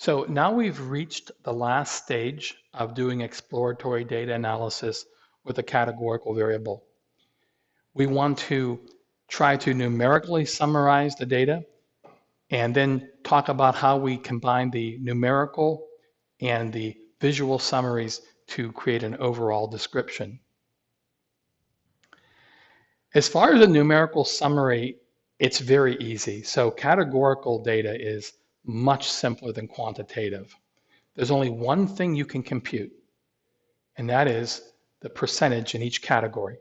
So now we've reached the last stage of doing exploratory data analysis with a categorical variable. We want to try to numerically summarize the data and then talk about how we combine the numerical and the visual summaries to create an overall description. As far as a numerical summary, it's very easy. So categorical data is much simpler than quantitative. There's only one thing you can compute, and that is the percentage in each category.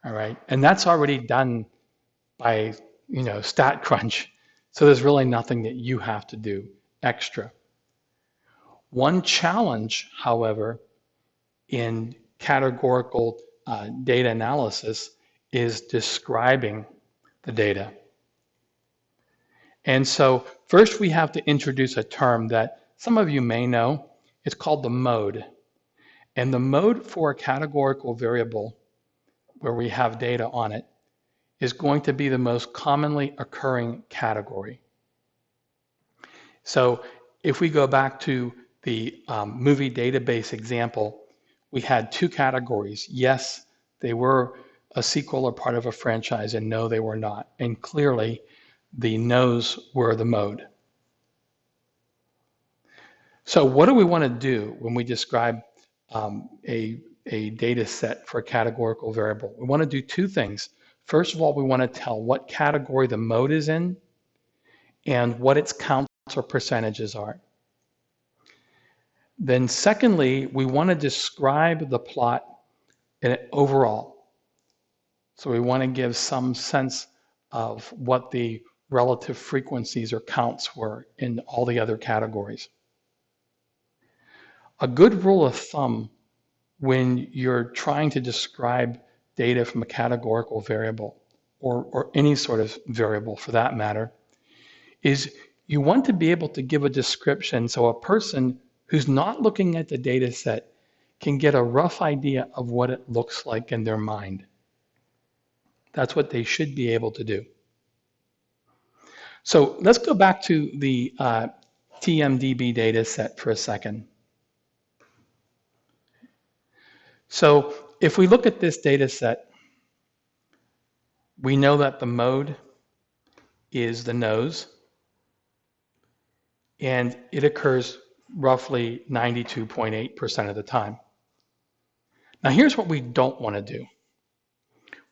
All right, and that's already done by StatCrunch. So there's really nothing that you have to do extra. One challenge, however, in categorical data analysis is describing the data. And so first we have to introduce a term that some of you may know. It's called the mode. And the mode for a categorical variable where we have data on it is going to be the most commonly occurring category. So if we go back to the movie database example, we had two categories. Yes, they were a sequel or part of a franchise, and no, they were not. And clearly, the no's were the mode. So what do we want to do when we describe a data set for a categorical variable? We want to do two things. First of all, we want to tell what category the mode is in and what its counts or percentages are. Then secondly, we want to describe the plot in overall. So we want to give some sense of what the relative frequencies or counts were in all the other categories. A good rule of thumb when you're trying to describe data from a categorical variable, or any sort of variable for that matter, is you want to be able to give a description so a person who's not looking at the data set can get a rough idea of what it looks like in their mind. That's what they should be able to do. So let's go back to the TMDB data set for a second. So if we look at this data set, we know that the mode is the nose, and it occurs roughly 92.8% of the time. Now here's what we don't want to do.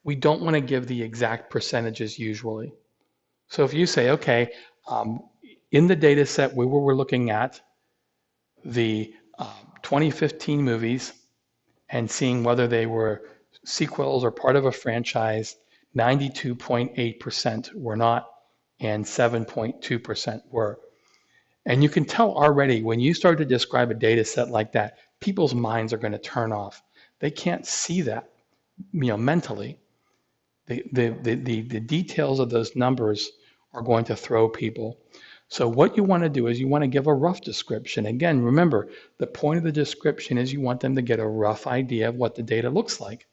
We don't want to give the exact percentages usually. So if you say, okay, in the data set we were looking at the 2015 movies and seeing whether they were sequels or part of a franchise, 92.8% were not, and 7.2% were. And you can tell already when you start to describe a data set like that, people's minds are going to turn off. They can't see that, mentally. The details of those numbers are going to throw people. So what you want to do is you want to give a rough description. Again, remember, the point of the description is you want them to get a rough idea of what the data looks like.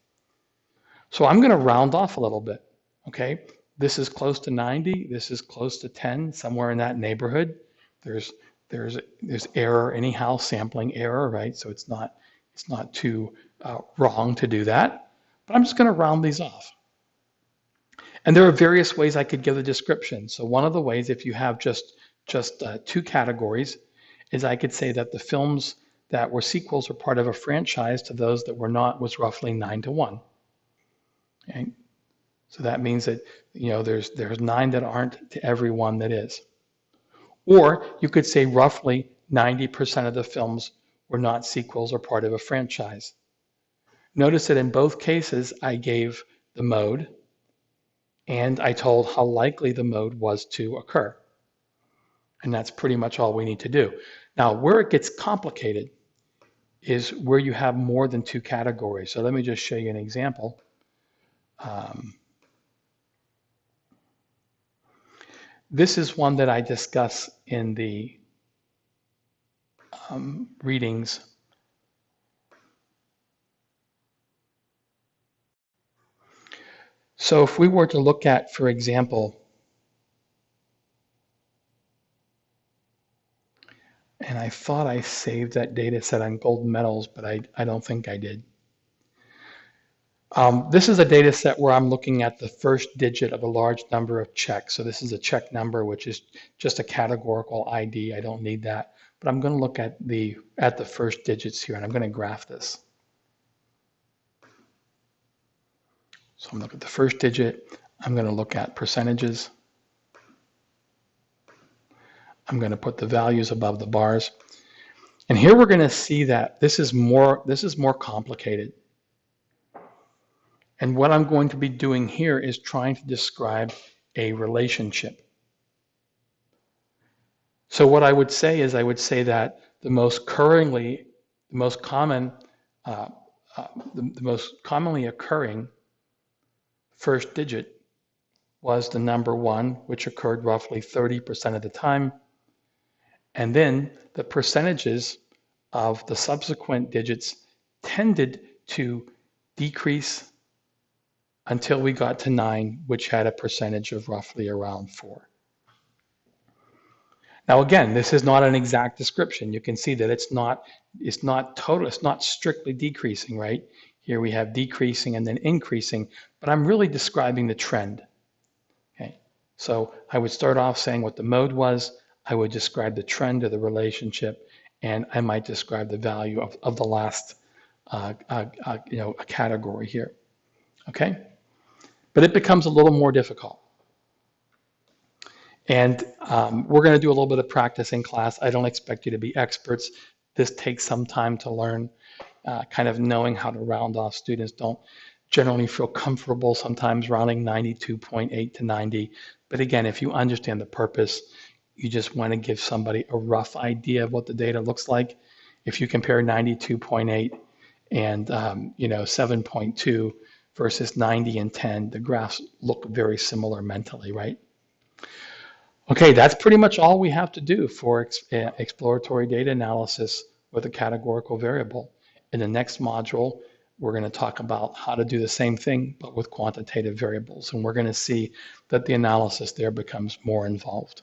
So I'm going to round off a little bit, okay? This is close to 90, this is close to 10, somewhere in that neighborhood. There's error anyhow, sampling error, right? So it's not too wrong to do that, but I'm just going to round these off. And there are various ways I could give a description. So one of the ways, if you have just two categories, is I could say that the films that were sequels or part of a franchise to those that were not was roughly 9-1. Okay? So that means that there's 9 that aren't to every one that is. Or you could say roughly 90% of the films were not sequels or part of a franchise. Notice that in both cases I gave the mode and I told how likely the mode was to occur. And that's pretty much all we need to do. Now, where it gets complicated is where you have more than two categories. So let me just show you an example. This is one that I discuss in the readings. So if we were to look at, for example, And I thought I saved that data set on gold medals, but I don't think I did. This is a data set where I'm looking at the first digit of a large number of checks. So this is a check number, which is just a categorical ID. I don't need that. But I'm going to look at the first digits here, and I'm going to graph this. So I'm going to look at the first digit. I'm going to look at percentages. I'm going to put the values above the bars. And here we're going to see that this is more complicated. And what I'm going to be doing here is trying to describe a relationship. So what I would say is that the most commonly occurring first digit was the number 1, which occurred roughly 30% of the time. And then the percentages of the subsequent digits tended to decrease until we got to 9, which had a percentage of roughly around 4. Now again, this is not an exact description. You can see that it's not strictly decreasing, right? Here we have decreasing and then increasing, but I'm really describing the trend. Okay, so I would start off saying what the mode was, I would describe the trend of the relationship, and I might describe the value of the last a category here. Okay, but it becomes a little more difficult. And we're going to do a little bit of practice in class. I don't expect you to be experts. This takes some time to learn, kind of knowing how to round off. Students don't generally feel comfortable sometimes rounding 92.8 to 90. But again, if you understand the purpose, you just want to give somebody a rough idea of what the data looks like. If you compare 92.8 and 7.2 versus 90 and 10, the graphs look very similar mentally, right? Okay, that's pretty much all we have to do for exploratory data analysis with a categorical variable. In the next module, we're going to talk about how to do the same thing, but with quantitative variables. And we're going to see that the analysis there becomes more involved.